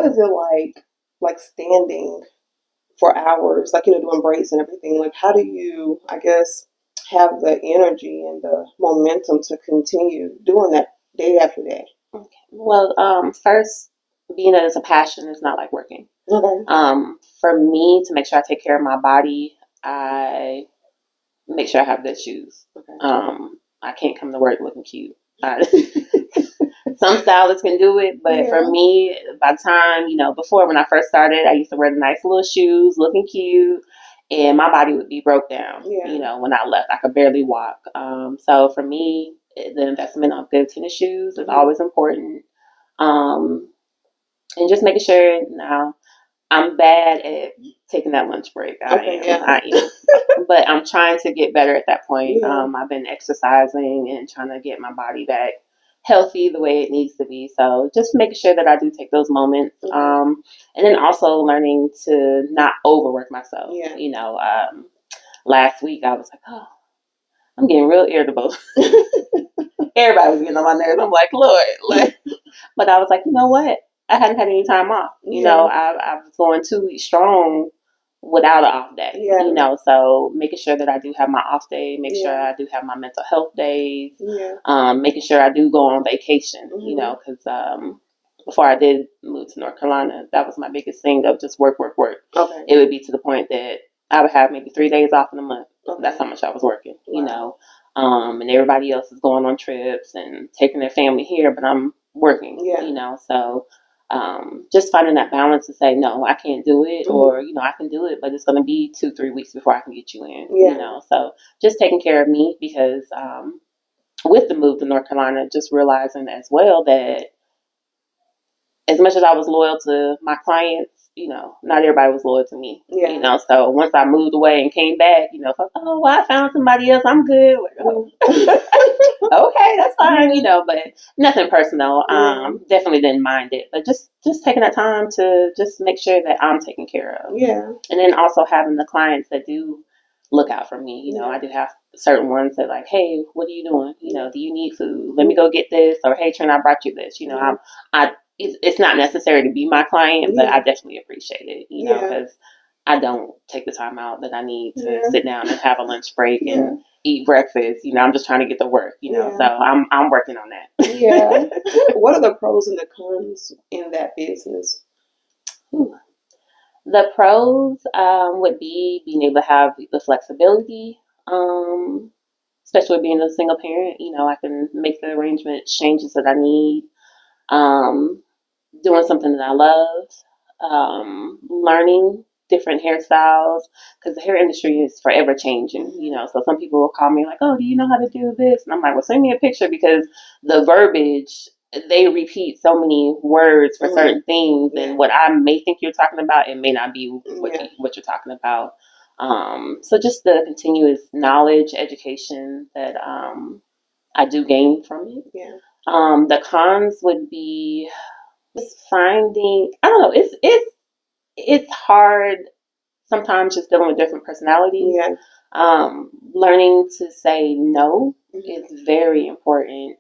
What is it like standing for hours, like, doing braids and everything? Like, how do you, I guess, have the energy and the momentum to continue doing that day after day? Okay. Well, first, being that it's a passion is not like working. Okay. For me to make sure I take care of my body, I make sure I have good shoes. Okay. I can't come to work looking cute. Some stylists can do it, but for me, by the time, before when I first started, I used to wear the nice little shoes, looking cute, and my body would be broke down. Yeah. When I left, I could barely walk. So for me, the investment of good tennis shoes is always important. And just making sure now I'm bad at taking that lunch break. I am. But I'm trying to get better at that point. Yeah. I've been exercising and trying to get my body back healthy the way it needs to be. So just making sure that I do take those moments. And then also learning to not overwork myself. Yeah. Last week I was like, oh, I'm getting real irritable. Everybody was getting on my nerves. I'm like, Lord. But I was like, you know what? I hadn't had any time off. I was going 2 weeks strong without an off day. So making sure that I do have my off day, make sure I do have my mental health days, making sure I do go on vacation, because before I did move to North Carolina, that was my biggest thing of just work. Okay. It would be to the point that I would have maybe 3 days off in a month. Okay. That's how much I was working, and everybody else is going on trips and taking their family here, but I'm working, so just finding that balance to say, no, I can't do it, or, I can do it, but it's going to be 2-3 weeks before I can get you in, so just taking care of me because with the move to North Carolina, just realizing as well that as much as I was loyal to my clients, not everybody was loyal to me. So once I moved away and came back, well, I found somebody else. I'm good. Okay, that's fine. But nothing personal. Definitely didn't mind it, but just taking that time to just make sure that I'm taken care of. Yeah. And then also having the clients that do look out for me. I do have certain ones that like, hey, what are you doing? Do you need food? Let me go get this. Or hey, Trina, I brought you this. It's not necessary to be my client, but I definitely appreciate it, because I don't take the time out that I need to sit down and have a lunch break and eat breakfast. I'm just trying to get to work, so I'm working on that. Yeah. What are the pros and the cons in that business? The pros would be being able to have the flexibility, especially being a single parent. I can make the arrangements, changes that I need. Doing something that I love, learning different hairstyles, because the hair industry is forever changing, so some people will call me like, oh, do you know how to do this? And I'm like, well, send me a picture, because the verbiage, they repeat so many words for certain things, and what I may think you're talking about, it may not be what you're talking about. So just the continuous knowledge, education that I do gain from it. The cons would be just finding, I don't know, it's hard sometimes just dealing with different personalities. Learning to say no is very important.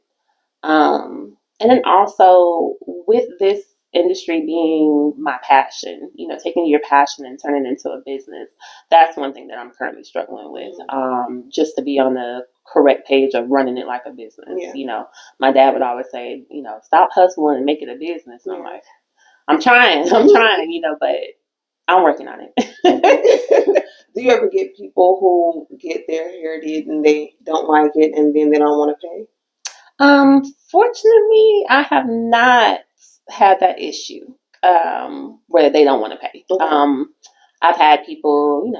And then also with this industry being my passion, taking your passion and turning it into a business, that's one thing that I'm currently struggling with. Just to be on the correct page of running it like a business. My dad would always say, stop hustling and make it a business. And I'm like, I'm trying, but I'm working on it. Do you ever get people who get their hair did and they don't like it and then they don't want to pay? Fortunately, I have not had that issue where they don't want to pay. I've had people,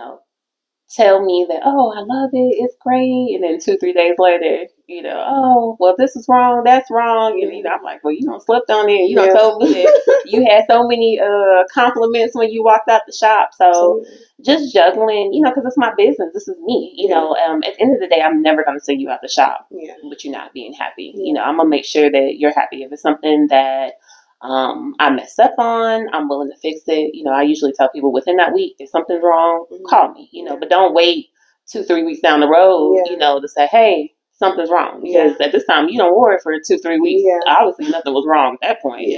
tell me that, oh, I love it, it's great, and then 2-3 days later, oh, well, this is wrong, that's wrong, and I'm like, well, you don't slept on it, you don't told me that you had so many compliments when you walked out the shop. So just juggling, because it's my business, this is me, at the end of the day, I'm never going to send you out the shop with you not being happy. I'm gonna make sure that you're happy. If it's something that I messed up on, I'm willing to fix it. I usually tell people within that week, if something's wrong, call me, but don't wait 2-3 weeks down the road, to say, hey, something's wrong. Because at this time, you don't worry for 2-3 weeks. Obviously nothing was wrong at that point,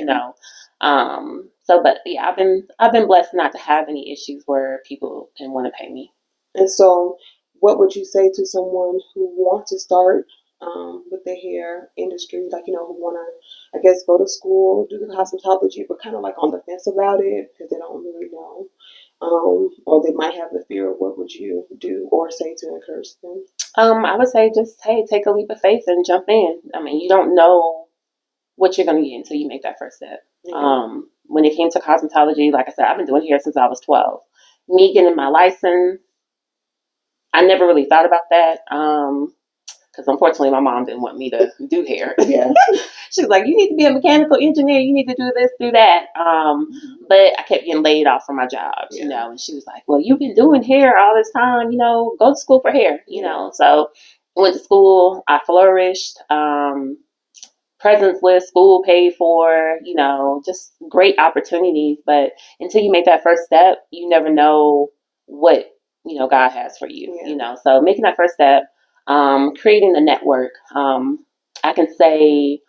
So, but yeah, I've been blessed not to have any issues where people can want to pay me. And so, what would you say to someone who wants to start with the hair industry, like, who want to, I guess, go to school, do the cosmetology, but kind of like on the fence about it because they don't really know, or they might have the fear? What would you do or say to encourage them? I would say just, hey, take a leap of faith and jump in. I mean, you don't know what you're going to get until you make that first step. Yeah. When it came to cosmetology, like I said, I've been doing hair since I was 12. Me getting my license, I never really thought about that. Because unfortunately, my mom didn't want me to do hair. Yeah. She was like, "You need to be a mechanical engineer. You need to do this, do that." But I kept getting laid off from my jobs, Yeah. And she was like, "Well, you've been doing hair all this time. Go to school for hair." So I went to school. I flourished. Presence list, school paid for, just great opportunities. But until you make that first step, you never know what, God has for you, Yeah. So making that first step, creating the network. I can say,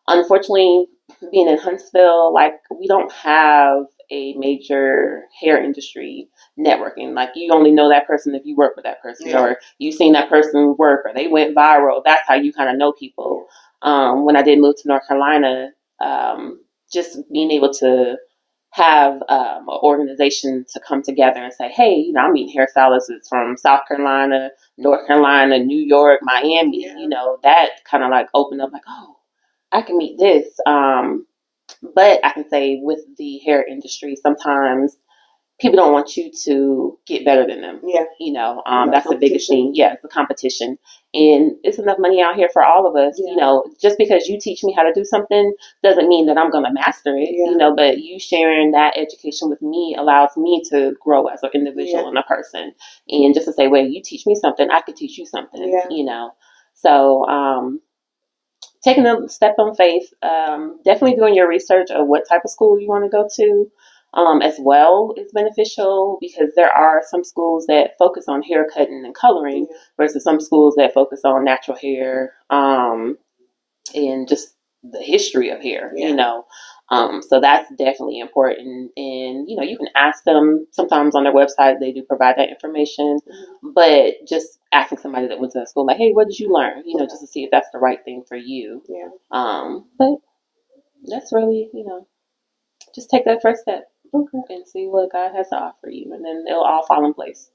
unfortunately, being in Huntsville, like we don't have a major hair industry networking. Like you only know that person if you work with that person, Yeah. or you've seen that person work, or they went viral. That's how you kind of know people. When I did move to North Carolina, just being able to have an organization to come together and say, hey, I'm meeting hairstylists from South Carolina, North Carolina, New York, Miami, that kind of like opened up like, oh, I can meet this. But I can say with the hair industry, sometimes people don't want you to get better than them. Yeah. That's the biggest thing. Yeah, it's the competition. And it's enough money out here for all of us. Yeah. Just because you teach me how to do something doesn't mean that I'm going to master it, Yeah. but you sharing that education with me allows me to grow as an individual Yeah. and a person. And just to say, well, you teach me something, I could teach you something, Yeah. So, taking a step on faith, definitely doing your research of what type of school you want to go to, as well is beneficial because there are some schools that focus on hair cutting and coloring versus some schools that focus on natural hair, and just the history of hair, So that's definitely important. And, you can ask them sometimes on their website, they do provide that information, but just asking somebody that went to that school, like, hey, what did you learn? Just to see if that's the right thing for you. Yeah. But that's really, just take that first step Okay. and see what God has to offer you, and then it'll all fall in place.